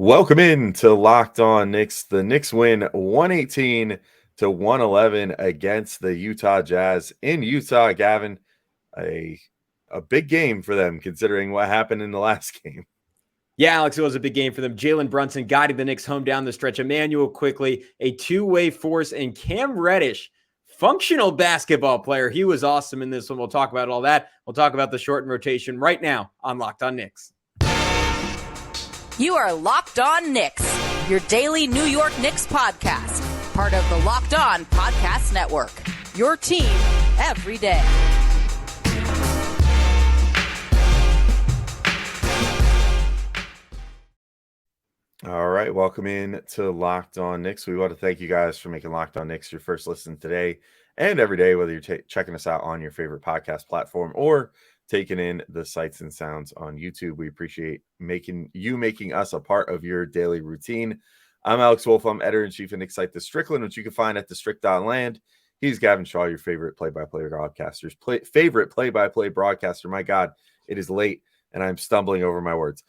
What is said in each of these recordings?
Welcome in to Locked On Knicks. The Knicks win 118 to 111 against the Utah Jazz in Utah. Gavin, a big game for them considering what happened in the last game. Yeah, Alex, it was a big game for them. Jalen Brunson guiding the Knicks home down the stretch. Immanuel Quickley, a two-way force, and Cam Reddish, functional basketball player. He was awesome in this one. We'll talk about all that. We'll talk about the shortened rotation right now on Locked On Knicks. You are Locked On Knicks, your daily New York Knicks podcast, part of the Locked On Podcast Network, your team every day. All right, welcome in to Locked On Knicks. We want to thank you guys for making Locked On Knicks your first listen today and every day, whether you're checking us out on your favorite podcast platform or taking in the sights and sounds on YouTube. We appreciate making us a part of your daily routine. I'm Alex Wolf. I'm editor-in-chief of Knicks site The Strickland, which you can find at thestrick.land. He's Gavin Shaw, your favorite play-by-play broadcaster's favorite play-by-play broadcaster. My God, it is late and I'm stumbling over my words.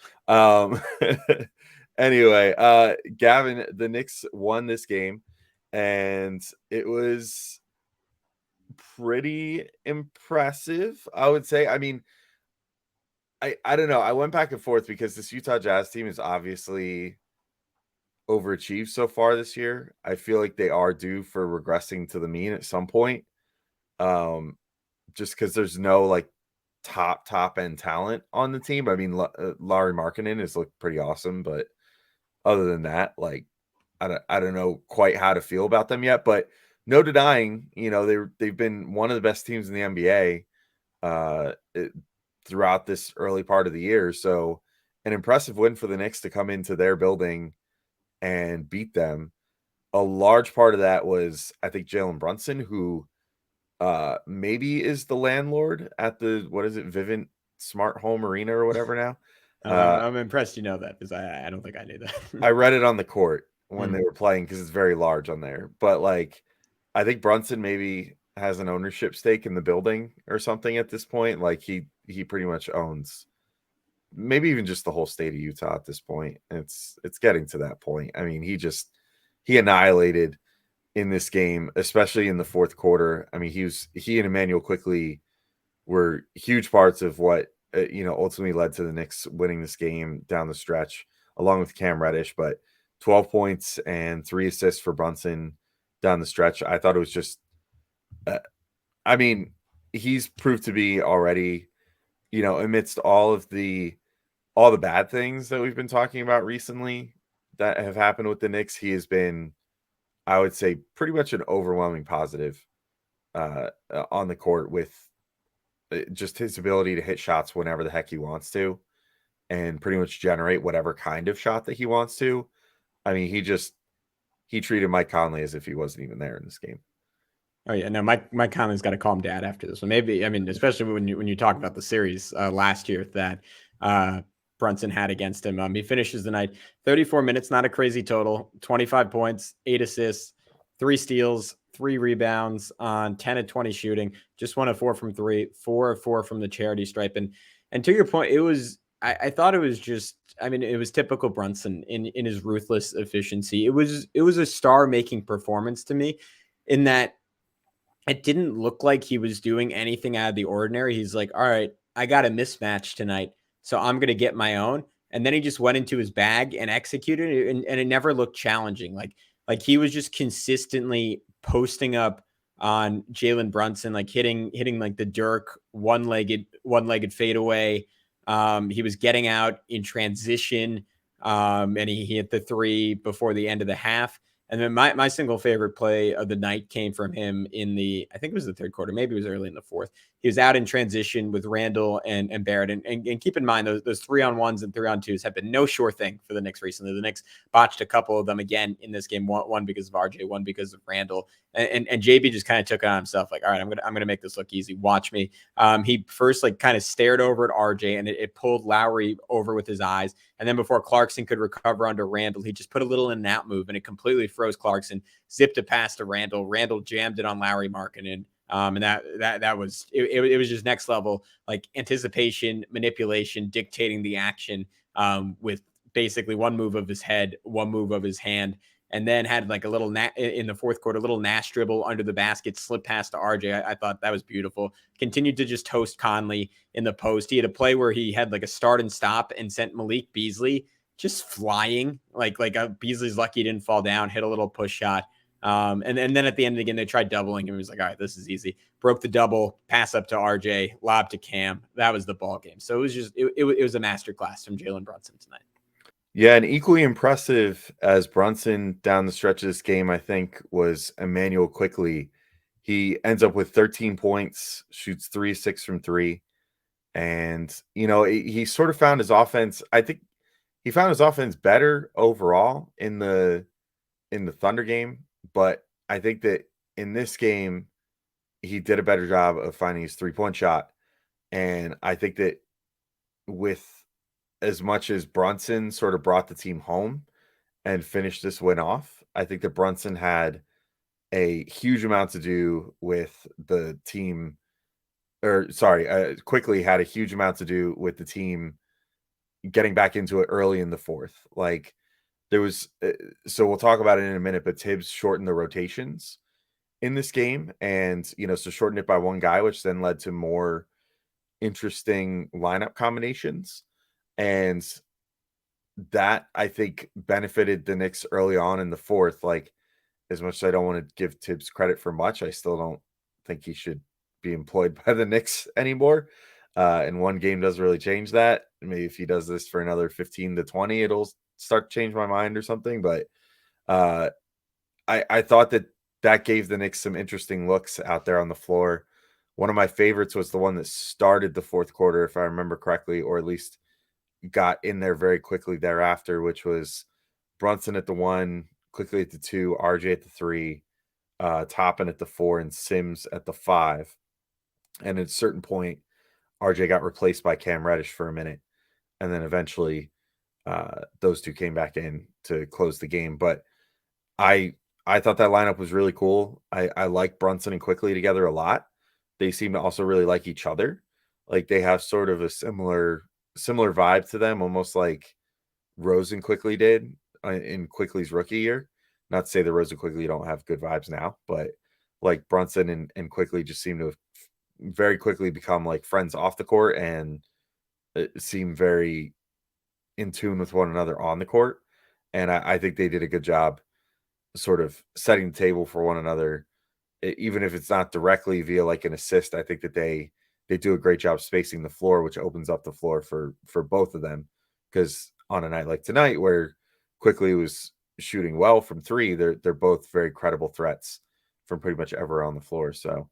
Anyway, Gavin, the Knicks won this game, and it was pretty impressive, I would say. I mean, I don't know. I went back and forth because this Utah Jazz team is obviously overachieved so far this year. I feel like they are due for regressing to the mean at some point. Just because there's no like top end talent on the team. I mean, Lauri Markkanen has looked pretty awesome, but other than that, like I don't know quite how to feel about them yet. But no denying, they've been one of the best teams in the NBA throughout this early part of the year. So an impressive win for the Knicks to come into their building and beat them. A large part of that was, I think, Jalen Brunson, who maybe is the landlord at the, Vivint Smart Home Arena or whatever now. I'm impressed you know that because I don't think I knew that. I read it on the court when they were playing because it's very large on there. But like, I think Brunson maybe has an ownership stake in the building or something at this point. Like he pretty much owns maybe even just the whole state of Utah at this point. It's getting to that point. I mean, he annihilated in this game, especially in the fourth quarter. I mean, he and Immanuel Quickley were huge parts of what ultimately led to the Knicks winning this game down the stretch, along with Cam Reddish. But 12 points and 3 assists for Brunson down the stretch. I thought it was just, I mean, he's proved to be already, amidst all the bad things that we've been talking about recently that have happened with the Knicks, he has been, I would say, pretty much an overwhelming positive on the court with just his ability to hit shots whenever the heck he wants to and pretty much generate whatever kind of shot that he wants to. I mean, he treated Mike Conley as if he wasn't even there in this game. Oh yeah, no, Mike Conley's got to call him dad after this one. Maybe, I mean, especially when you talk about the series last year that Brunson had against him. He finishes the night 34 minutes, not a crazy total, 25 points, 8 assists, 3 steals, 3 rebounds on 10 of 20 shooting, just 1 of 4 from 3, 4 of 4 from the charity stripe. And to your point, I thought it was just, I mean, it was typical Brunson in his ruthless efficiency. It was a star-making performance to me in that it didn't look like he was doing anything out of the ordinary. He's like, all right, I got a mismatch tonight, so I'm going to get my own. And then he just went into his bag and executed it, and it never looked challenging. Like he was just consistently posting up on Jalen Brunson, like hitting like the Dirk one-legged fadeaway. He was getting out in transition, and he hit the 3 before the end of the half. And then my single favorite play of the night came from him in I think it was the third quarter, maybe it was early in the fourth. He was out in transition with Randle and Barrett. And keep in mind, those 3-on-1s and 3-on-2s have been no sure thing for the Knicks recently. The Knicks botched a couple of them again in this game, one because of RJ, one because of Randle. And JB just kind of took it on himself, like, all right, I'm gonna make this look easy. Watch me. He first like kind of stared over at RJ, and it pulled Lowry over with his eyes. And then before Clarkson could recover under Randle, he just put a little in and out move, and it completely froze Clarkson, zipped a pass to Randle. Randle jammed it on Lauri Markkanen. And that was it was just next level, like anticipation, manipulation, dictating the action with basically one move of his head, one move of his hand, and then had like a little in the fourth quarter, little Nash dribble under the basket, slip past to RJ. I thought that was beautiful. Continued to just toast Conley in the post. He had a play where he had like a start and stop and sent Malik Beasley just flying. Beasley's lucky he didn't fall down, hit a little push shot. And then at the end of the game, they tried doubling him. He was like, all right, this is easy. Broke the double, pass up to RJ, lob to Cam. That was the ball game. So it was just, it was a masterclass from Jalen Brunson tonight. Yeah, and equally impressive as Brunson down the stretch of this game, I think, was Immanuel Quickley. He ends up with 13 points, shoots 3-6 from 3. And, he sort of found his offense. I think he found his offense better overall in the Thunder game. But I think that in this game, he did a better job of finding his 3-point shot. And I think that with as much as Brunson sort of brought the team home and finished this win off, I think that Brunson had a huge amount to do with the team, Quickley had a huge amount to do with the team getting back into it early in the fourth. Like there was, so we'll talk about it in a minute, but Tibbs shortened the rotations in this game and, so shortened it by one guy, which then led to more interesting lineup combinations. And that, I think, benefited the Knicks early on in the fourth. Like, as much as I don't want to give Tibbs credit for much, I still don't think he should be employed by the Knicks anymore. And one game doesn't really change that. Maybe if he does this for another 15 to 20, it'll start to change my mind or something. But I thought that gave the Knicks some interesting looks out there on the floor. One of my favorites was the one that started the fourth quarter, if I remember correctly, or at least got in there very quickly thereafter, which was Brunson at the 1, Quickley at the 2, RJ at the 3, Toppin at the 4, and Sims at the 5. And at a certain point, RJ got replaced by Cam Reddish for a minute. And then eventually those two came back in to close the game. But I thought that lineup was really cool. I like Brunson and Quickley together a lot. They seem to also really like each other. Like they have sort of a similar vibe to them, almost like Rose and Quickley did in Quickley's rookie year. Not to say that Rose and Quickley don't have good vibes now, but like Brunson and Quickley just seem to have very quickly become like friends off the court and seem very in tune with one another on the court. And I think they did a good job sort of setting the table for one another, even if it's not directly via like an assist. I think that they do a great job spacing the floor, which opens up the floor for both of them. Because on a night like tonight, where Quickley was shooting well from 3, they're both very credible threats from pretty much everywhere on the floor. So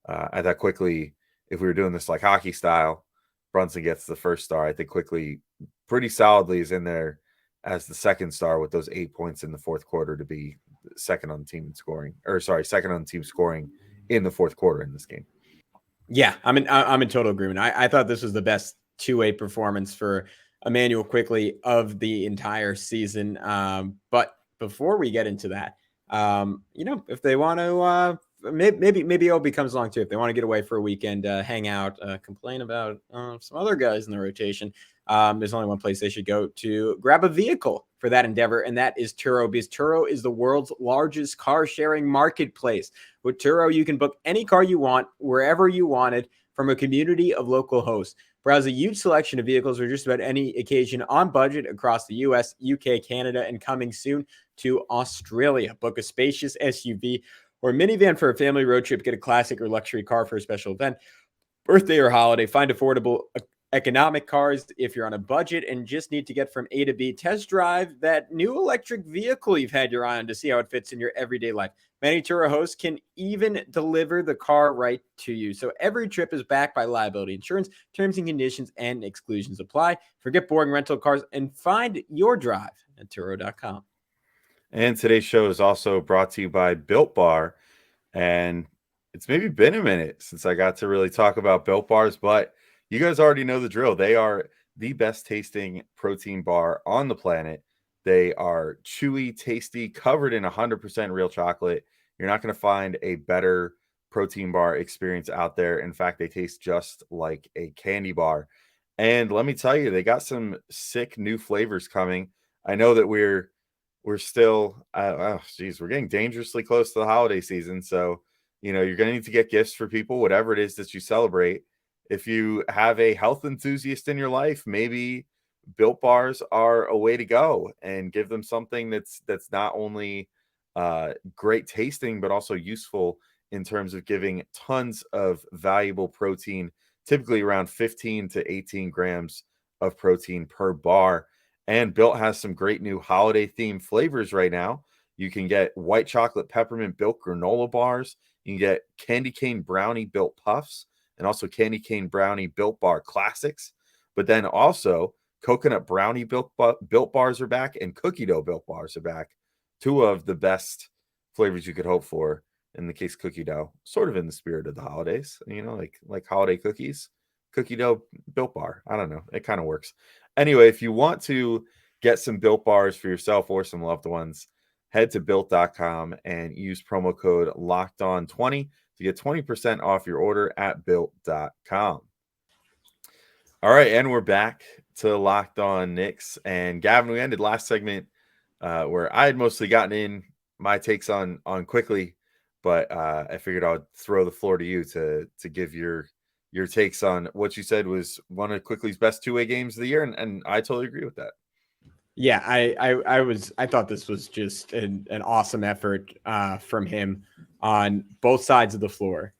I thought Quickley, if we were doing this like hockey style, Brunson gets the first star. I think Quickley pretty solidly is in there as the second star with those 8 points in the fourth quarter to be second on the team in scoring, second on the team scoring in the fourth quarter in this game. Yeah, I'm in total agreement. I thought this was the best two-way performance for Immanuel Quickley of the entire season. But before we get into that, if they want to, maybe Obi comes along too. If they want to get away for a weekend, hang out, complain about some other guys in the rotation, there's only one place they should go to grab a vehicle for that endeavor, and that is Turo, because Turo is the world's largest car-sharing marketplace. With Turo, you can book any car you want, wherever you want it, from a community of local hosts. Browse a huge selection of vehicles for just about any occasion on budget across the US, UK, Canada, and coming soon to Australia. Book a spacious SUV or minivan for a family road trip. Get a classic or luxury car for a special event, birthday or holiday. Find affordable economic cars if you're on a budget and just need to get from A to B. Test drive that new electric vehicle you've had your eye on to see how it fits in your everyday life. Many Turo hosts can even deliver the car right to you. So every trip is backed by liability insurance. Terms and conditions and exclusions apply. Forget boring rental cars and find your drive at Turo.com. And today's show is also brought to you by Built Bar. And it's maybe been a minute since I got to really talk about Built Bars, but you guys already know the drill. They are the best tasting protein bar on the planet. They are chewy, tasty, covered in 100% real chocolate. You're not going to find a better protein bar experience out there. In fact, they taste just like a candy bar. And let me tell you, they got some sick new flavors coming. I know that we're still, we're getting dangerously close to the holiday season. So, you're going to need to get gifts for people, whatever it is that you celebrate. If you have a health enthusiast in your life, maybe Built Bars are a way to go, and give them something that's not only great tasting, but also useful in terms of giving tons of valuable protein, typically around 15 to 18 grams of protein per bar. And Built has some great new holiday themed flavors right now. You can get white chocolate peppermint Built granola bars. You can get candy cane brownie Built puffs, and also candy cane brownie Built Bar classics. But then also coconut brownie Built bars are back, and cookie dough Built bars are back. Two of the best flavors you could hope for. In the case cookie dough, sort of in the spirit of the holidays, like holiday cookies, cookie dough Built bar. I don't know. It kind of works. Anyway, if you want to get some Built bars for yourself or some loved ones, head to built.com and use promo code LOCKEDON20 to get 20% off your order at built.com. All right, and we're back to Locked On Knicks. And Gavin, we ended last segment where I had mostly gotten in my takes on Quickley, but I figured I'd throw the floor to you to give your takes on what you said was one of Quickley's best two-way games of the year, and I totally agree with that. Yeah, I thought this was just an awesome effort from him on both sides of the floor.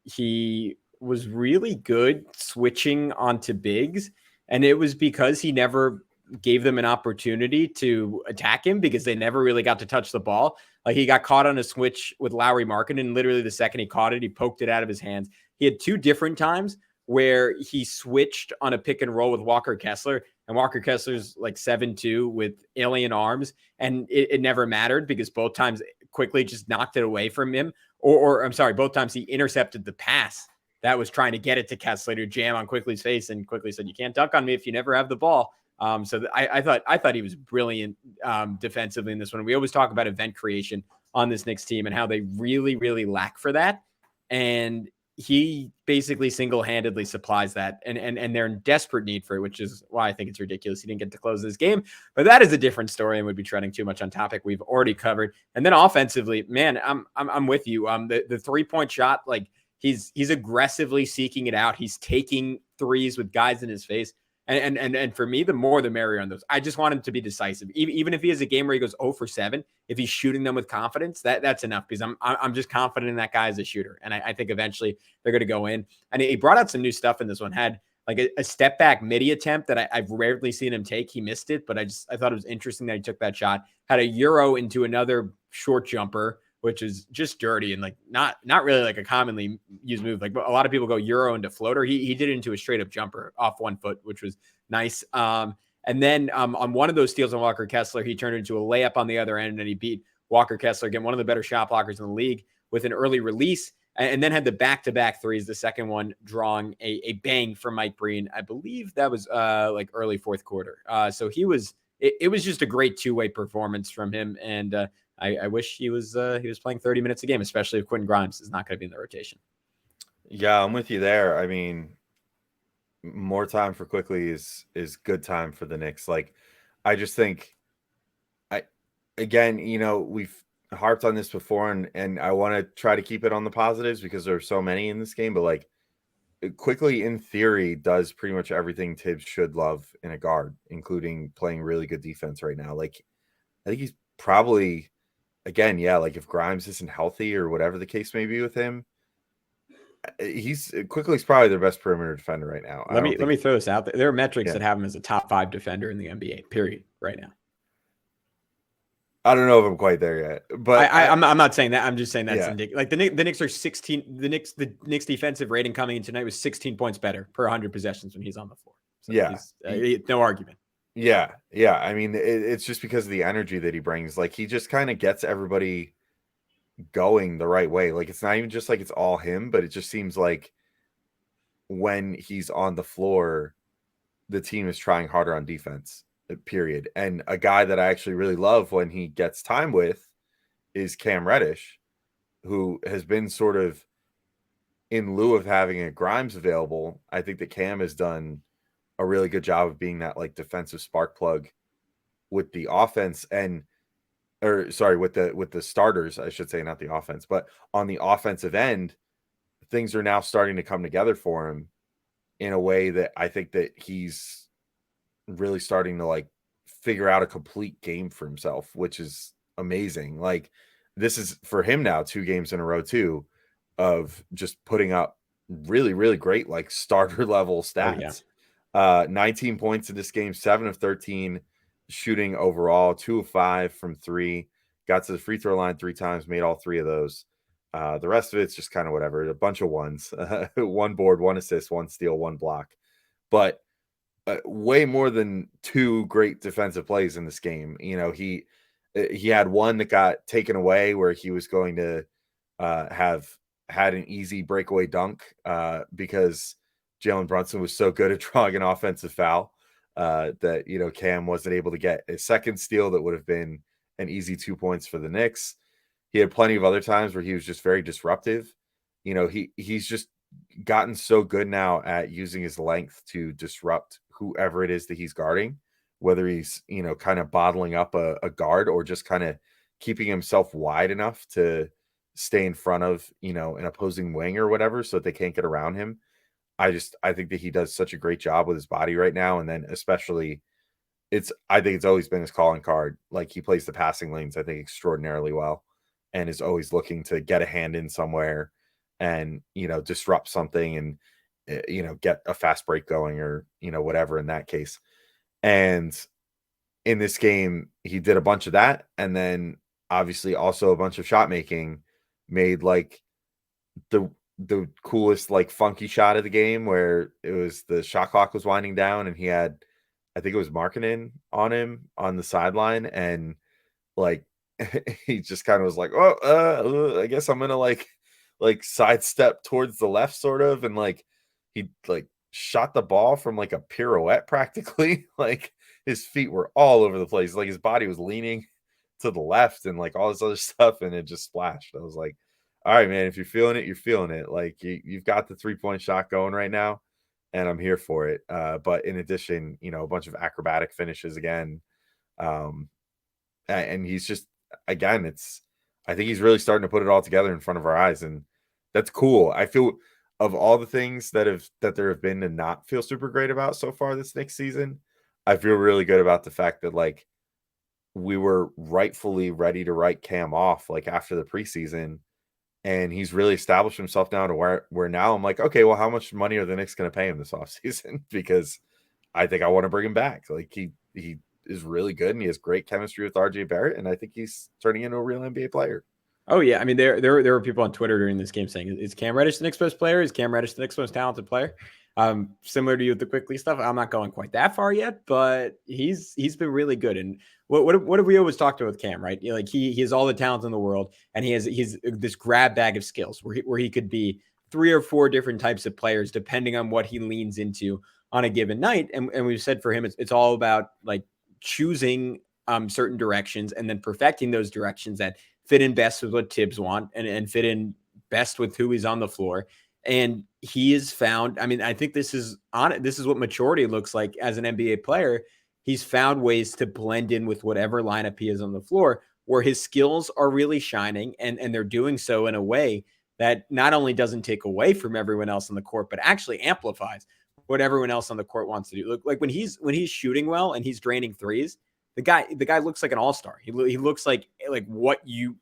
He was really good switching onto bigs, and it was because he never gave them an opportunity to attack him, because they never really got to touch the ball. Like, he got caught on a switch with Lauri Markkanen, and literally the second he caught it, he poked it out of his hands. He had two different times where he switched on a pick and roll with Walker Kessler, and Walker Kessler's like 7'2" with alien arms, and it never mattered because both times Quickley just knocked it away from him, or I'm sorry, both times he intercepted the pass that was trying to get it to Kessler to jam on Quickley's face, and Quickley said, "You can't dunk on me if you never have the ball." I thought he was brilliant defensively in this one. We always talk about event creation on this Knicks team and how they really, really lack for that. And he basically single-handedly supplies that, and they're in desperate need for it, which is why I think it's ridiculous he didn't get to close this game. But that is a different story and would be treading too much on topic we've already covered. And then offensively, man, I'm with you. The 3-point shot, like, he's aggressively seeking it out. He's taking threes with guys in his face. And for me, the more the merrier on those. I just want him to be decisive. Even if he has a game where he goes 0 for 7, if he's shooting them with confidence, that's enough, because I'm just confident in that guy as a shooter. And I think eventually they're going to go in. And he brought out some new stuff in this one. Had like a step back midi attempt that I've rarely seen him take. He missed it, but I thought it was interesting that he took that shot. Had a Euro into another short jumper, which is just dirty and like not really like a commonly used move. Like, a lot of people go Euro into floater. He did it into a straight up jumper off 1 foot, which was nice. And then on one of those steals on Walker Kessler, he turned it into a layup on the other end, and he beat Walker Kessler, again, one of the better shot blockers in the league, with an early release, and then had the back-to-back threes, the second one drawing a bang from Mike Breen. I believe that was like early fourth quarter. So it was just a great two-way performance from him. And I wish he was playing 30 minutes a game, especially if Quentin Grimes is not going to be in the rotation. Yeah, I'm with you there. I mean, more time for Quickley is good time for the Knicks. Like, I just think, we've harped on this before, and I want to try to keep it on the positives because there are so many in this game. But like, Quickley, in theory, does pretty much everything Tibbs should love in a guard, including playing really good defense right now. Like, I think he's probably, again, yeah, like if Grimes isn't healthy or whatever the case may be with him, Quickley's probably their best perimeter defender right now. Let me throw this out there. There are metrics that have him as a top 5 defender in the NBA, period, right now. I don't know if I'm quite there yet, but I'm not saying that. I'm just saying that's indicative. Like, the Knicks are 16. The Knicks defensive rating coming in tonight was 16 points better per 100 possessions when he's on the floor. So no argument. Yeah. I mean, it's just because of the energy that he brings. Like, he just kind of gets everybody going the right way. Like, it's not even just like it's all him, but it just seems like when he's on the floor, the team is trying harder on defense, period. And a guy that I actually really love when he gets time with is Cam Reddish, who has been sort of, in lieu of having a Grimes available, I think that Cam has done a really good job of being that like defensive spark plug with the offense with the starters, I should say, not the offense, but on the offensive end, things are now starting to come together for him in a way that I think that he's really starting to like figure out a complete game for himself, which is amazing. Like this is for him now 2 games in a row too of just putting up really, really great like starter level stats. 19 points in this game, 7 of 13 shooting overall, 2 of 5 from 3, got to the free throw line 3 times, made all 3 of those. The rest of it's just kind of whatever, a bunch of ones, 1 board, 1 assist, 1 steal, 1 block, but way more than 2 great defensive plays in this game. You know, he had one that got taken away where he was going to have had an easy breakaway dunk because Jalen Brunson was so good at drawing an offensive foul that, you know, Cam wasn't able to get a second steal that would have been an easy 2 points for the Knicks. He had plenty of other times where he was just very disruptive. You know, he's just gotten so good now at using his length to disrupt whoever it is that he's guarding, whether he's, you know, kind of bottling up a guard or just kind of keeping himself wide enough to stay in front of, you know, an opposing wing or whatever so that they can't get around him. I think that he does such a great job with his body right now. And then especially I think it's always been his calling card. Like he plays the passing lanes, I think, extraordinarily well and is always looking to get a hand in somewhere and, you know, disrupt something and, you know, get a fast break going or, you know, whatever in that case. And in this game, he did a bunch of that. And then obviously also a bunch of shot making, made like the coolest, like funky shot of the game where it was the shot clock was winding down and he had, I think it was Markkanen on him on the sideline. And like, he just kind of was like, oh, I guess I'm going to like sidestep towards the left sort of. And like, he like shot the ball from like a pirouette practically. Like his feet were all over the place. Like his body was leaning to the left and like all this other stuff. And it just splashed. I was like, all right, man, if you're feeling it, you're feeling it. Like you've got the 3-point shot going right now and I'm here for it. But in addition, you know, a bunch of acrobatic finishes again. And he's just, again, I think he's really starting to put it all together in front of our eyes. And that's cool. I feel of all the things that there have been to not feel super great about so far this next season, I feel really good about the fact that like we were rightfully ready to write Cam off like after the preseason. And he's really established himself now to where now I'm like, okay, well, how much money are the Knicks going to pay him this offseason? Because I think I want to bring him back. Like he is really good and he has great chemistry with RJ Barrett. And I think he's turning into a real NBA player. Oh yeah. I mean, there were people on Twitter during this game saying, is Cam Reddish the Knicks best player? Is Cam Reddish the Knicks most talented player? Similar to you with the Quickley stuff. I'm not going quite that far yet, but he's been really good. And what have we always talked about with Cam, right? Like he has all the talent in the world and he's this grab bag of skills where he could be 3 or 4 different types of players depending on what he leans into on a given night. And we've said for him, it's all about like choosing certain directions and then perfecting those directions that fit in best with what Tibbs want and fit in best with who is on the floor. And he has found, I mean, I think this is what maturity looks like as an NBA player. He's found ways to blend in with whatever lineup he is on the floor where his skills are really shining and they're doing so in a way that not only doesn't take away from everyone else on the court, but actually amplifies what everyone else on the court wants to do. Look, like when he's shooting well and he's draining threes, the guy looks like an all-star. He looks like what you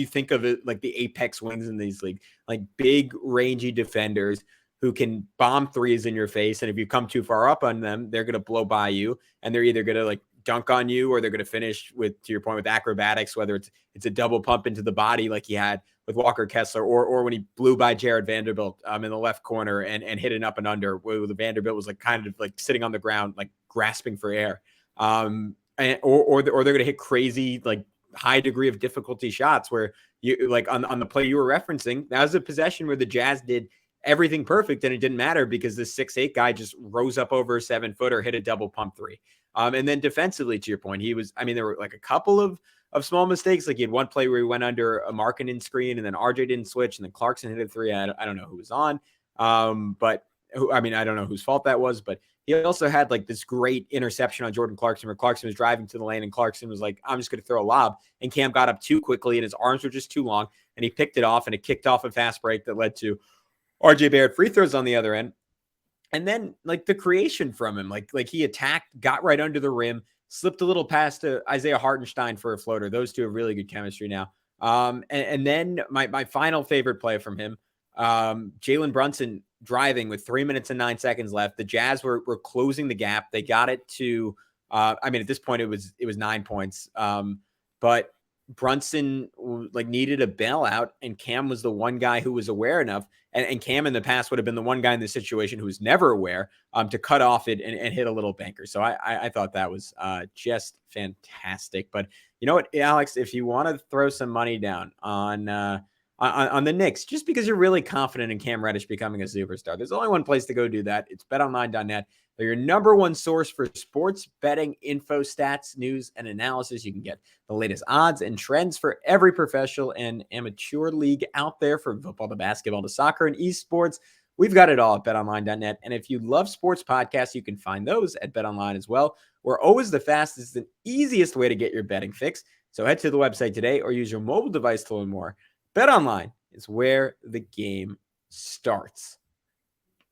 think of it, like the apex wings in these leagues, like big rangy defenders who can bomb threes in your face. And if you come too far up on them, they're going to blow by you and they're either going to like dunk on you or they're going to finish with, to your point, with acrobatics, whether it's a double pump into the body like he had with Walker Kessler or when he blew by Jared Vanderbilt in the left corner and hit an up and under where the Vanderbilt was like kind of like sitting on the ground, like grasping for air. Or they're going to hit crazy, like high degree of difficulty shots where you like on the play you were referencing, that was a possession where the Jazz did everything perfect and it didn't matter because this 6'8" guy just rose up over a 7-footer, hit a double pump 3. And then defensively, to your point, there were like a couple of small mistakes. Like he had one play where he went under a Markkanen screen and then RJ didn't switch and then Clarkson hit a 3. I don't know who was on. I don't know whose fault that was, but he also had like this great interception on Jordan Clarkson where Clarkson was driving to the lane and Clarkson was like, I'm just going to throw a lob. And Cam got up too quickly and his arms were just too long. And he picked it off and it kicked off a fast break that led to RJ Barrett free throws on the other end. And then like the creation from him, like he attacked, got right under the rim, slipped a little past to Isaiah Hartenstein for a floater. Those two have really good chemistry now. And then my final favorite play from him, Jalen Brunson driving with 3 minutes and 9 seconds left. The Jazz were closing the gap. They got it to, at this point it was 9 points. But Brunson like needed a bailout and Cam was the one guy who was aware enough. And Cam in the past would have been the one guy in this situation who was never aware to cut off it and hit a little banker. So I thought that was just fantastic. But you know what, Alex, if you want to throw some money down on the Knicks, just because you're really confident in Cam Reddish becoming a superstar, there's only one place to go do that. It's betonline.net. They're your number one source for sports betting info, stats, news, and analysis. You can get the latest odds and trends for every professional and amateur league out there, from football to basketball to soccer and esports. We've got it all at betonline.net. And if you love sports podcasts, you can find those at BetOnline as well. We're always the fastest and easiest way to get your betting fix. So head to the website today or use your mobile device to learn more. BetOnline is where the game starts.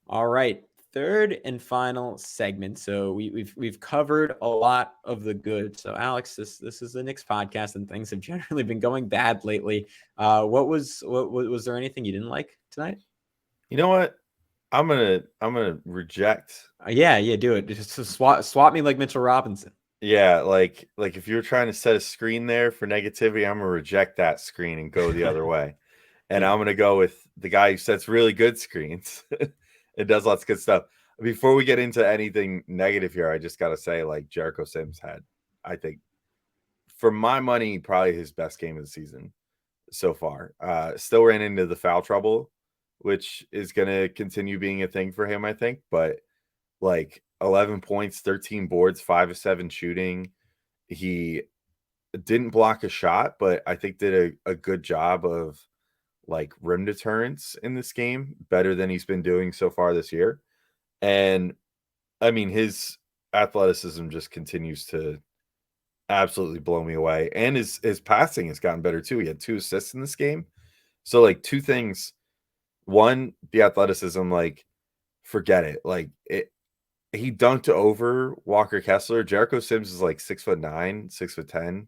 All right. Third and final segment. So we've covered a lot of the good. So Alex, this is the Knicks podcast, and things have generally been going bad lately. Was there anything you didn't like tonight? You know what? I'm gonna reject. Yeah, do it. Just swap me like Mitchell Robinson. Yeah, like if you were trying to set a screen there for negativity, I'm gonna reject that screen and go the other way. And I'm gonna go with the guy who sets really good screens. It does lots of good stuff. Before we get into anything negative here, I just got to say, like, Jericho Sims had, I think, for my money, probably his best game of the season so far. Still ran into the foul trouble, which is going to continue being a thing for him, I think. But, like, 11 points, 13 boards, 5 of 7 shooting. He didn't block a shot, but I think did a good job of, like, rim deterrence in this game, better than he's been doing so far this year. And his athleticism just continues to absolutely blow me away. And his passing has gotten better too. He had 2 assists in this game. So, like, 2 things. One, the athleticism, like, forget it. Like, he dunked over Walker Kessler. Jericho Sims is like 6'9", 6'10".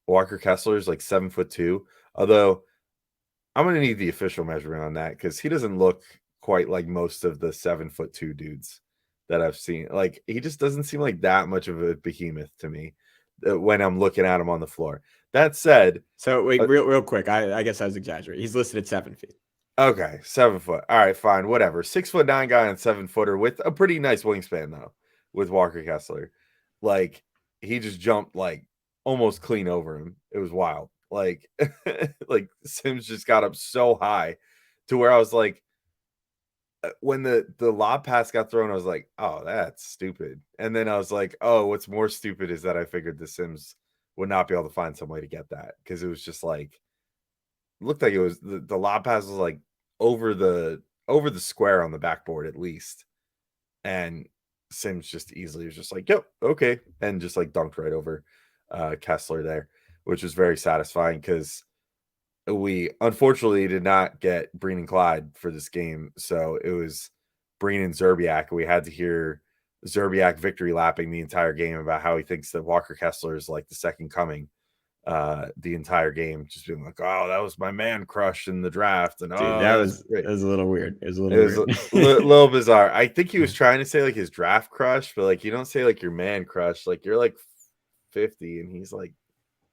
Walker Kessler is like 7'2". Although I'm going to need the official measurement on that because he doesn't look quite like most of the 7'2" dudes that I've seen. Like, he just doesn't seem like that much of a behemoth to me when I'm looking at him on the floor. That said, so wait, real quick, I guess I was exaggerating. He's listed at 7 feet. Okay, 7 foot. All right, fine, whatever. 6'9" guy on 7-footer with a pretty nice wingspan though. With Walker Kessler, like, he just jumped like almost clean over him. It was wild. Like, like Sims just got up so high to where I was like, when the lob pass got thrown, I was like, oh, that's stupid. And then I was like, oh, what's more stupid is that I figured the Sims would not be able to find some way to get that, because it was just like, looked like it was the lob pass was like over the square on the backboard at least. And Sims just easily was just like, yep, okay. And just like dunked right over Kessler there, which was very satisfying because we unfortunately did not get Breen and Clyde for this game. So it was Breen and Zerbiak. We had to hear Zerbiak victory lapping the entire game about how he thinks that Walker Kessler is like the second coming the entire game, just being like, oh, that was my man crush in the draft. And dude, that was a little weird. It was a little bizarre. I think he was trying to say like his draft crush, but like, you don't say like your man crush. Like, you're like 50 and he's like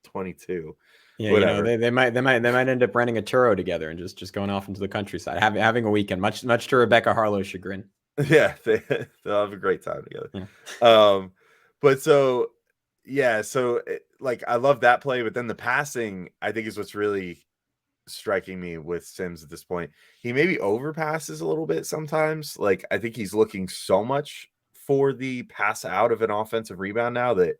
22. Yeah, whatever. They might end up renting a Turo together and just going off into the countryside, having a weekend, much to Rebecca Harlow's chagrin. Yeah, they'll have a great time together. Yeah. But so yeah, so like, I love that play, but then the passing, I think, is what's really striking me with Sims at this point. He maybe overpasses a little bit sometimes. Like, I think he's looking so much for the pass out of an offensive rebound now that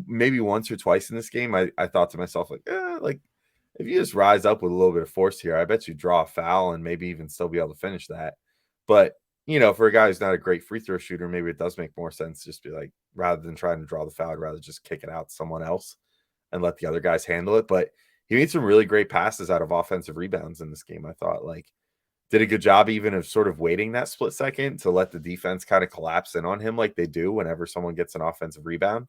maybe once or twice in this game, I thought to myself, like, like, if you just rise up with a little bit of force here, I bet you draw a foul and maybe even still be able to finish that. But for a guy who's not a great free throw shooter, maybe it does make more sense just be like, rather than trying to draw the foul, I'd rather just kick it out to someone else and let the other guys handle it. But he made some really great passes out of offensive rebounds in this game. I thought did a good job even of sort of waiting that split second to let the defense kind of collapse in on him like they do whenever someone gets an offensive rebound,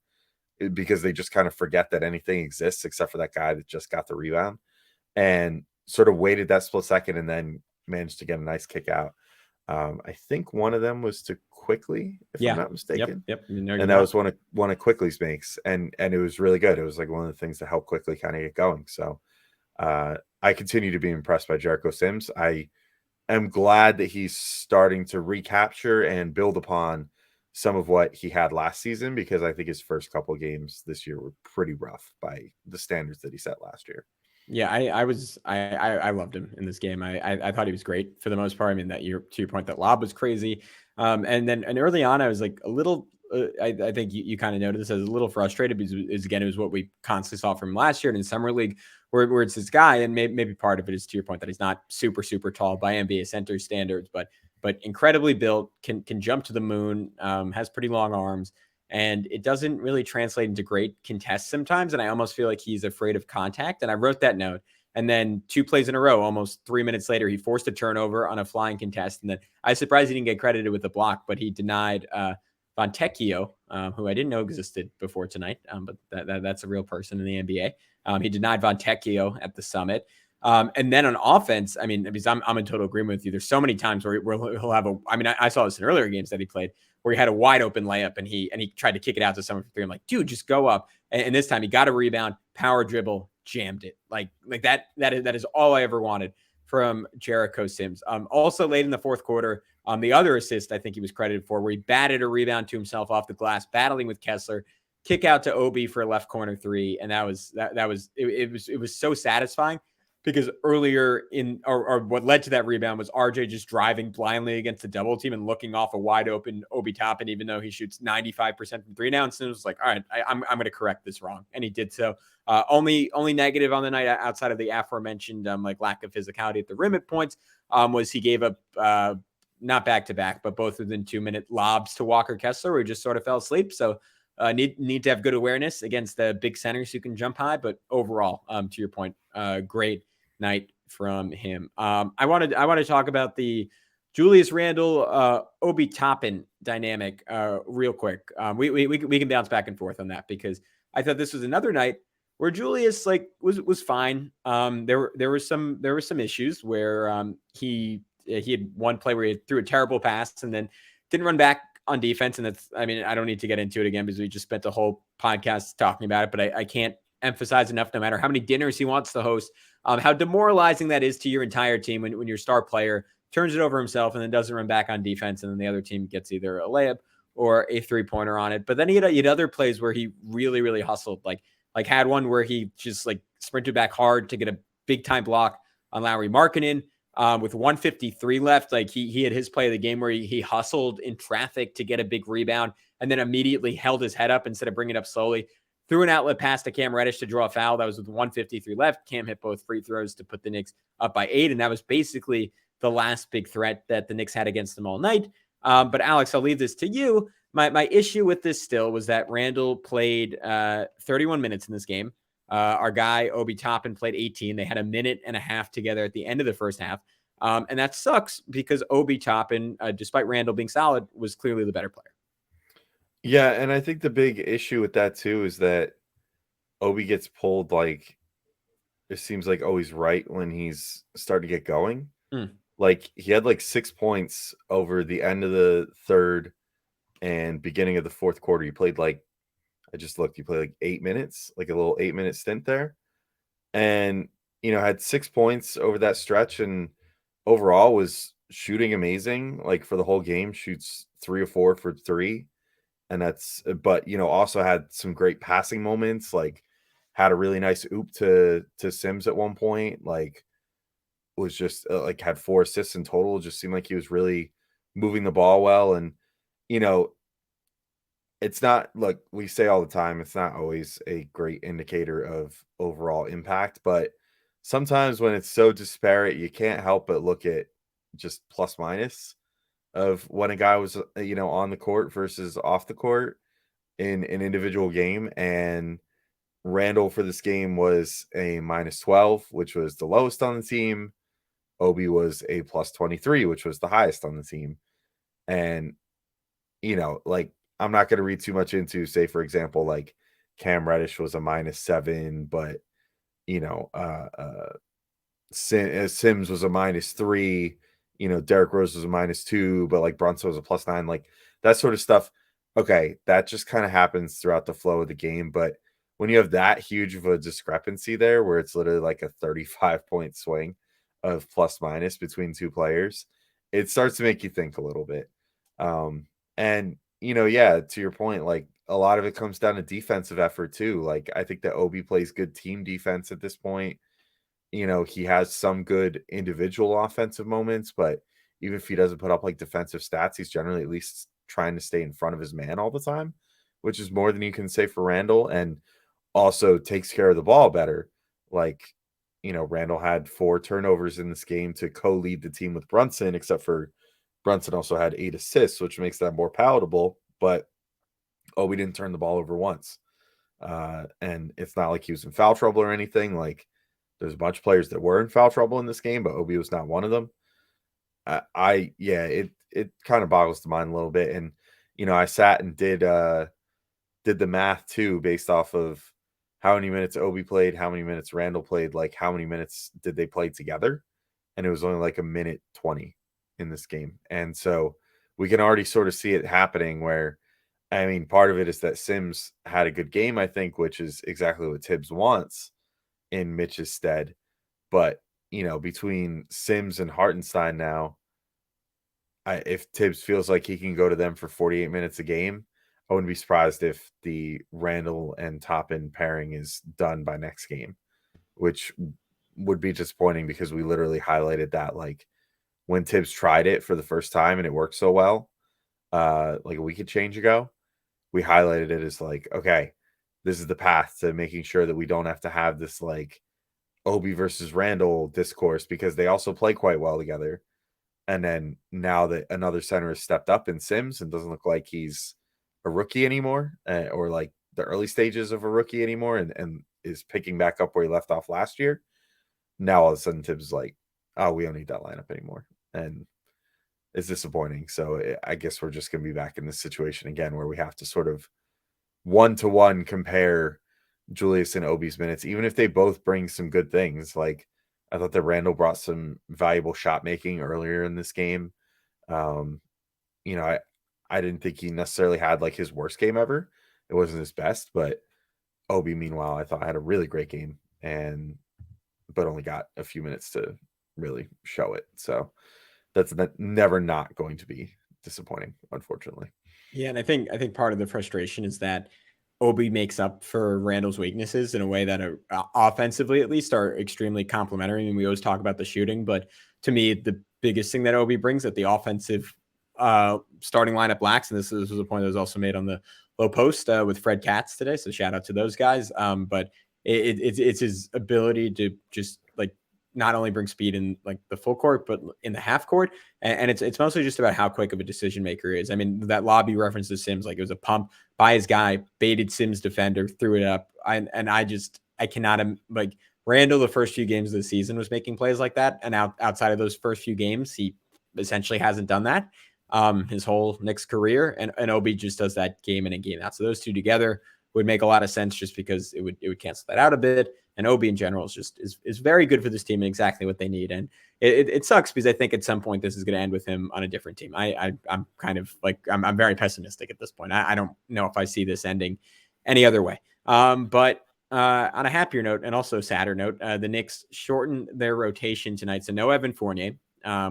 because they just kind of forget that anything exists except for that guy that just got the rebound, and sort of waited that split second and then managed to get a nice kick out. I think one of them was to Quickley, if I'm not mistaken. Yep. And that was one of Quickley's makes, and it was really good. It was like one of the things to help Quickley kind of get going. So I continue to be impressed by Jericho Sims. I am glad that he's starting to recapture and build upon some of what he had last season, because I think his first couple of games this year were pretty rough by the standards that he set last year. Yeah, I loved him in this game. I thought he was great for the most part. I mean, to your point, that lob was crazy. And early on, I was like a little. I think you kind of noted this. I was a little frustrated because it was what we constantly saw from last year and in summer league, where it's this guy, and maybe part of it is to your point that he's not super tall by NBA center standards, but incredibly built, can jump to the moon, has pretty long arms. And it doesn't really translate into great contests sometimes. And I almost feel like he's afraid of contact. And I wrote that note. And then 2 plays in a row, almost 3 minutes later, he forced a turnover on a flying contest. And then I was surprised he didn't get credited with the block, but he denied Fontecchio, who I didn't know existed before tonight. But that's a real person in the NBA. He denied Fontecchio at the Summit. And then on offense, I mean, because I'm in total agreement with you. There's so many times where he'll have I saw this in earlier games that he played, where he had a wide open layup and he tried to kick it out to someone for three. I'm like, dude, just go up. And this time he got a rebound, power dribble, jammed it. Like that is all I ever wanted from Jericho Sims. Also late in the fourth quarter, the other assist I think he was credited for, where he batted a rebound to himself off the glass, battling with Kessler, kick out to Obi for a left corner three. And it was so satisfying. Because earlier or what led to that rebound was RJ just driving blindly against the double team and looking off a wide open Obi Toppin, even though he shoots 95% from three now. And so it was like, all right, I'm going to correct this wrong. And he did so. Only negative on the night outside of the aforementioned lack of physicality at the rim at points was he gave up not back-to-back, but both within 2-minute lobs to Walker Kessler, where he just sort of fell asleep. So need to have good awareness against the big centers who can jump high. But overall, to your point, great night from him. I want to talk about the Julius Randle, Obi Toppin dynamic real quick. We can bounce back and forth on that, because I thought this was another night where Julius was fine. There were some issues where he had one play where he threw a terrible pass and then didn't run back on defense. And I don't need to get into it again because we just spent the whole podcast talking about it, but I can't emphasize enough, no matter how many dinners he wants to host, how demoralizing that is to your entire team when your star player turns it over himself and then doesn't run back on defense, and then the other team gets either a layup or a three-pointer on it. But then he had other plays where he really, really hustled, like had one where he just sprinted back hard to get a big-time block on Lauri Markkanen with 1:53 left. He had his play of the game where he hustled in traffic to get a big rebound and then immediately held his head up instead of bringing it up slowly. Threw an outlet pass to Cam Reddish to draw a foul. That was with 1:53 left. Cam hit both free throws to put the Knicks up by 8, and that was basically the last big threat that the Knicks had against them all night. But Alex, I'll leave this to you. My issue with this still was that Randle played 31 minutes in this game. Our guy, Obi Toppin, played 18. They had a minute and a half together at the end of the first half. And that sucks because Obi Toppin, despite Randle being solid, was clearly the better player. Yeah, and I think the big issue with that too is that Obi gets pulled it seems like always right when he's starting to get going. He had 6 points over the end of the third and beginning of the fourth quarter. He played I just looked, he played 8 minutes, a little 8-minute stint there. And, had 6 points over that stretch, and overall was shooting amazing. For the whole game, shoots 3 or 4 for 3. And but also had some great passing moments, had a really nice oop to Sims at one point, was just had 4 assists in total. Just seemed like he was really moving the ball well. And, it's not, we say all the time, it's not always a great indicator of overall impact, but sometimes when it's so disparate, you can't help but look at just plus minus. of when a guy was, on the court versus off the court in an individual game. And Randle for this game was a -12, which was the lowest on the team. Obi was a +23, which was the highest on the team. And, like, I'm not going to read too much into, say, for example, like Cam Reddish was a -7, but, Sims was a -3, Derrick Rose was a -2, but like Brunson was a +9, like that sort of stuff. Okay, that just kind of happens throughout the flow of the game. But when you have that huge of a discrepancy there, where it's literally like a 35-point swing of plus minus between two players, it starts to make you think a little bit. And yeah, to your point, like a lot of it comes down to defensive effort too. Like I think that Obi plays good team defense at this point. He has some good individual offensive moments, but even if he doesn't put up like defensive stats, he's generally at least trying to stay in front of his man all the time, which is more than you can say for Randle, and also takes care of the ball better. Like, Randle had 4 turnovers in this game to co-lead the team with Brunson, except for Brunson also had 8 assists, which makes that more palatable. But we didn't turn the ball over once. And it's not like he was in foul trouble or anything. Like, there's a bunch of players that were in foul trouble in this game, but Obi was not one of them. It kind of boggles the mind a little bit. And, I sat and did the math too, based off of how many minutes Obi played, how many minutes Randle played, like how many minutes did they play together. And it was only like a minute 20 in this game. And so we can already sort of see it happening where, I mean, part of it is that Sims had a good game, I think, which is exactly what Tibbs wants in Mitch's stead. But, between Sims and Hartenstein now, if Tibbs feels like he can go to them for 48 minutes a game, I wouldn't be surprised if the Randle and Toppin pairing is done by next game, which would be disappointing because we literally highlighted that like when Tibbs tried it for the first time and it worked so well, like a week and change ago, we highlighted it as like, okay, this is the path to making sure that we don't have to have this like Obi versus Randle discourse, because they also play quite well together. And then now that another center has stepped up in Sims and doesn't look like he's a rookie anymore, or like the early stages of a rookie anymore, and is picking back up where he left off last year. Now all of a sudden Tibbs is like, oh, we don't need that lineup anymore. And it's disappointing. So I guess we're just going to be back in this situation again where we have to sort of one-to-one compare Julius and Obi's minutes, even if they both bring some good things. Like I thought that Randle brought some valuable shot making earlier in this game. I didn't think he necessarily had like his worst game ever. It wasn't his best, but Obi, meanwhile, I thought had a really great game, but only got a few minutes to really show it. So that's never not going to be disappointing, unfortunately. Yeah, and I think part of the frustration is that Obi makes up for Randle's weaknesses in a way that offensively, at least, are extremely complementary. I mean, we always talk about the shooting, but to me, the biggest thing that Obi brings at the offensive starting lineup lacks, and this was a point that was also made on the low post with Fred Katz today, so shout out to those guys. But it's his ability to just like not only bring speed in like the full court, but in the half court. And it's mostly just about how quick of a decision maker he is. I mean, that lobby reference to Sims, like it was a pump by his guy, baited Sims defender, threw it up. I cannot, like Randle, the first few games of the season was making plays like that. And outside of those first few games, he essentially hasn't done that his whole Knicks career. And Obi just does that game in and game out. So those two together would make a lot of sense, just because it would cancel that out a bit. And Obi in general is very good for this team and exactly what they need. And it sucks because I think at some point this is going to end with him on a different team. I'm kind of like, I'm very pessimistic at this point. I don't know if I see this ending any other way. But on a happier note and also sadder note, the Knicks shortened their rotation tonight. So no Evan Fournier,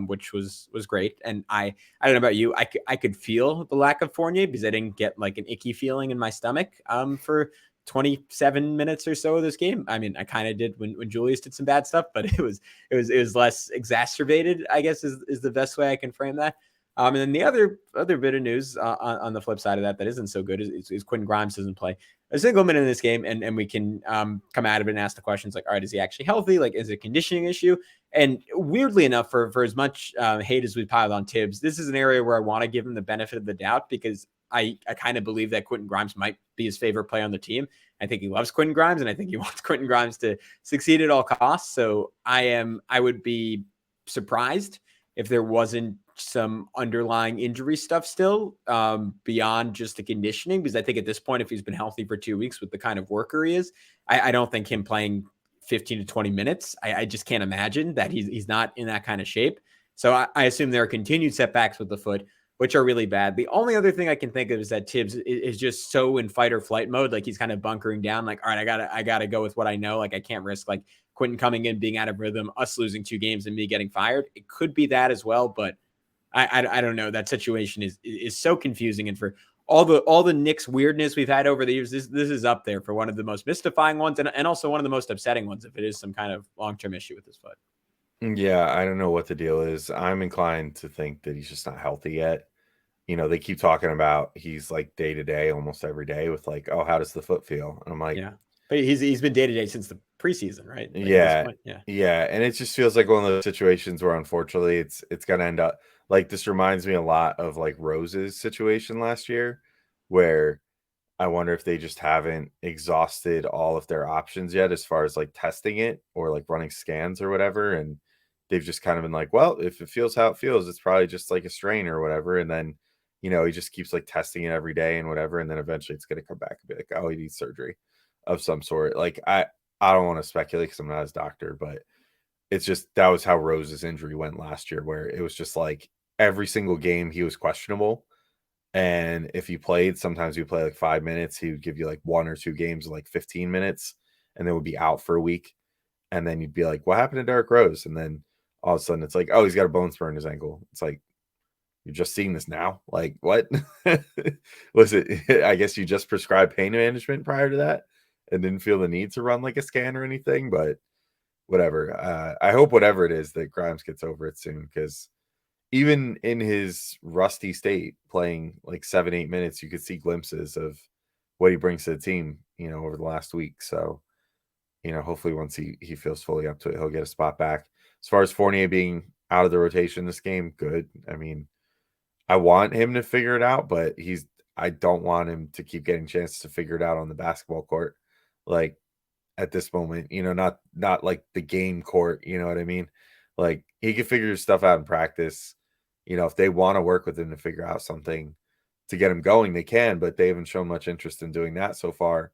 which was great. And I don't know about you, I could feel the lack of Fournier because I didn't get like an icky feeling in my stomach for 27 minutes or so of this game. I mean, I kind of did when Julius did some bad stuff, but it was less exacerbated, I guess is the best way I can frame that. And then the other bit of news on the flip side of that isn't so good is Quentin Grimes doesn't play a single minute in this game, and we can come out of it and ask the questions like, all right, is he actually healthy? Like, is it a conditioning issue? And weirdly enough, for as much hate as we piled on Tibbs, this is an area where I want to give him the benefit of the doubt, because I kind of believe that Quentin Grimes might be his favorite player on the team. I think he loves Quentin Grimes, and I think he wants Quentin Grimes to succeed at all costs. So I would be surprised if there wasn't some underlying injury stuff still beyond just the conditioning, because I think at this point, if he's been healthy for 2 weeks with the kind of worker he is, I don't think him playing 15 to 20 minutes, I just can't imagine that he's not in that kind of shape. So I assume there are continued setbacks with the foot, which are really bad. The only other thing I can think of is that Tibbs is just so in fight or flight mode. Like, he's kind of bunkering down, like, all right, I gotta go with what I know. Like, I can't risk like Quentin coming in, being out of rhythm, us losing 2 games and me getting fired. It could be that as well, but I don't know. That situation is so confusing. And for all the Knicks weirdness we've had over the years, this is up there for one of the most mystifying ones, and also one of the most upsetting ones if it is some kind of long-term issue with his foot. Yeah, I don't know what the deal is. I'm inclined to think that he's just not healthy yet. They keep talking about he's like day to day, almost every day, with like, oh, how does the foot feel? And I'm like, yeah, but he's been day to day since the preseason, right? Like, yeah, yeah, yeah, and it just feels like one of those situations where unfortunately it's gonna end up like, this reminds me a lot of like Rose's situation last year, where I wonder if they just haven't exhausted all of their options yet as far as like testing it or like running scans or whatever. And they've just kind of been like, well, if it feels how it feels, it's probably just like a strain or whatever. And then, he just keeps like testing it every day and whatever. And then eventually it's going to come back and be like, oh, he needs surgery of some sort. Like, I don't want to speculate because I'm not his doctor, but it's just that was how Rose's injury went last year, where it was just like every single game he was questionable. And if he played, sometimes he would play like 5 minutes. He would give you like 1 or 2 games of like 15 minutes and then would be out for a week. And then you'd be like, what happened to Derrick Rose? And then all of a sudden it's like, oh, he's got a bone spur in his ankle. It's like, you're just seeing this now? Like, what? Was it? I guess you just prescribed pain management prior to that and didn't feel the need to run like a scan or anything, but whatever. I hope whatever it is that Grimes gets over it soon, because even in his rusty state, playing like 7-8 minutes, you could see glimpses of what he brings to the team, over the last week. So, hopefully once he feels fully up to it, he'll get a spot back. As far as Fournier being out of the rotation this game, good. I mean, I want him to figure it out, but I don't want him to keep getting chances to figure it out on the basketball court. Like, at this moment, not like the game court, you know what I mean? Like, he can figure his stuff out in practice. If they want to work with him to figure out something to get him going, they can, but they haven't shown much interest in doing that so far.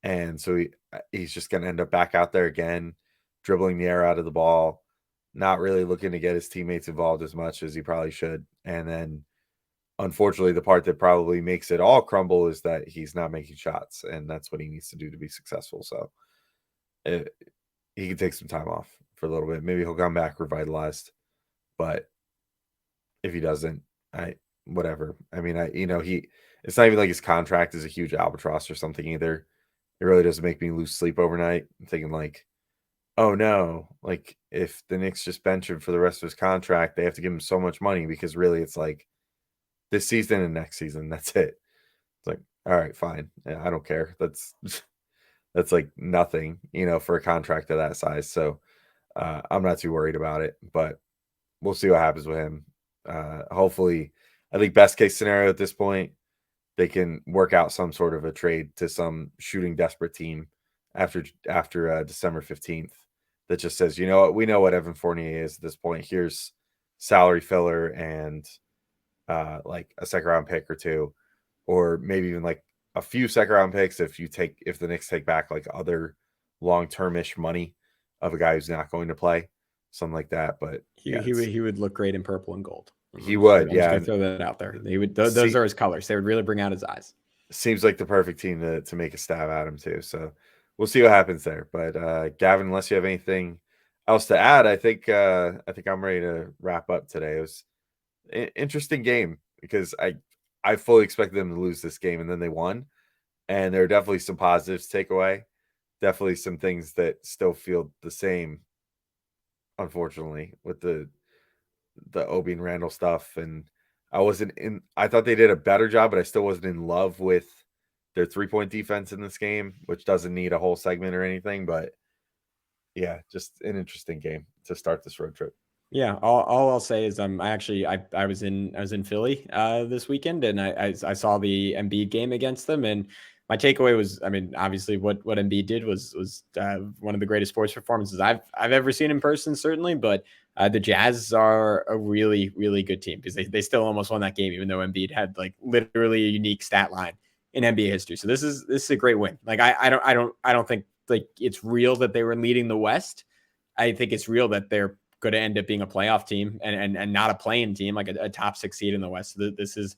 And so he's just going to end up back out there again, dribbling the air out of the ball, not really looking to get his teammates involved as much as he probably should. And then, unfortunately, the part that probably makes it all crumble is that he's not making shots, and that's what he needs to do to be successful. So he can take some time off for a little bit. Maybe he'll come back revitalized, but if he doesn't, whatever. I mean, it's not even like his contract is a huge albatross or something either. It really doesn't make me lose sleep overnight. I'm thinking like, oh no, like if the Knicks just bench him for the rest of his contract, they have to give him so much money, because really it's like this season and next season, that's it. It's like, all right, fine. Yeah, I don't care. That's like nothing, for a contract of that size. So I'm not too worried about it, but we'll see what happens with him. Hopefully, I think best case scenario at this point, they can work out some sort of a trade to some shooting desperate team after December 15th that just says, you know what, we know what Evan Fournier is at this point. Here's salary filler and like a second round pick or 2, or maybe even like a few second round picks if the Knicks take back like other long-term-ish money of a guy who's not going to play, something like that. But he would look great in purple and gold. He would, I'm just gonna throw that out there. He would. Those are his colors. They would really bring out his eyes. Seems like the perfect team to make a stab at him too. So we'll see what happens there. But Gavin, unless you have anything else to add, I think I'm ready to wrap up today. It was an interesting game because I fully expected them to lose this game, and then they won. And there are definitely some positives to take away. Definitely some things that still feel the same, unfortunately, with the Obi and Randle stuff. And I thought they did a better job, but I still wasn't in love with their 3-point defense in this game, which doesn't need a whole segment or anything. But yeah, just an interesting game to start this road trip. Yeah, all I'll say is I was in Philly this weekend, and I saw the Embiid game against them, and my takeaway was, I mean, obviously what Embiid did was one of the greatest sports performances I've ever seen in person, certainly. But the Jazz are a really, really good team because they still almost won that game, even though Embiid had like literally a unique stat line in NBA history. So this is a great win. Like I don't think like it's real that they were leading the West. I think it's real that they're going to end up being a playoff team and not a play-in team, like a top 6 seed in the West. So this is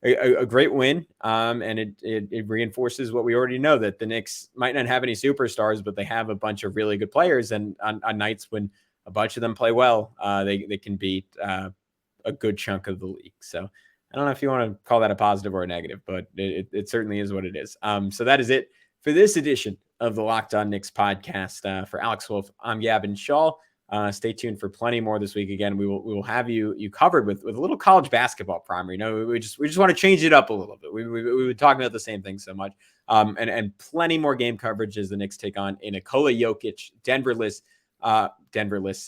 a great win. And it reinforces what we already know, that the Knicks might not have any superstars, but they have a bunch of really good players. And on nights when a bunch of them play well, they can beat a good chunk of the league. So I don't know if you want to call that a positive or a negative, but it certainly is what it is. So that is it for this edition of the Locked On Knicks podcast. For Alex Wolf, I'm Gavin Shaw. Stay tuned for plenty more this week. Again, we will have you covered with a little college basketball primer. You know, we just want to change it up a little bit. We've been talking about the same thing so much. And plenty more game coverage as the Knicks take on a Nikola Jokic Denver-less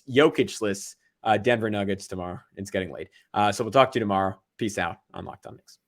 Jokic-less Denver Nuggets tomorrow. It's getting late. So we'll talk to you tomorrow. Peace out on Locked On Knicks.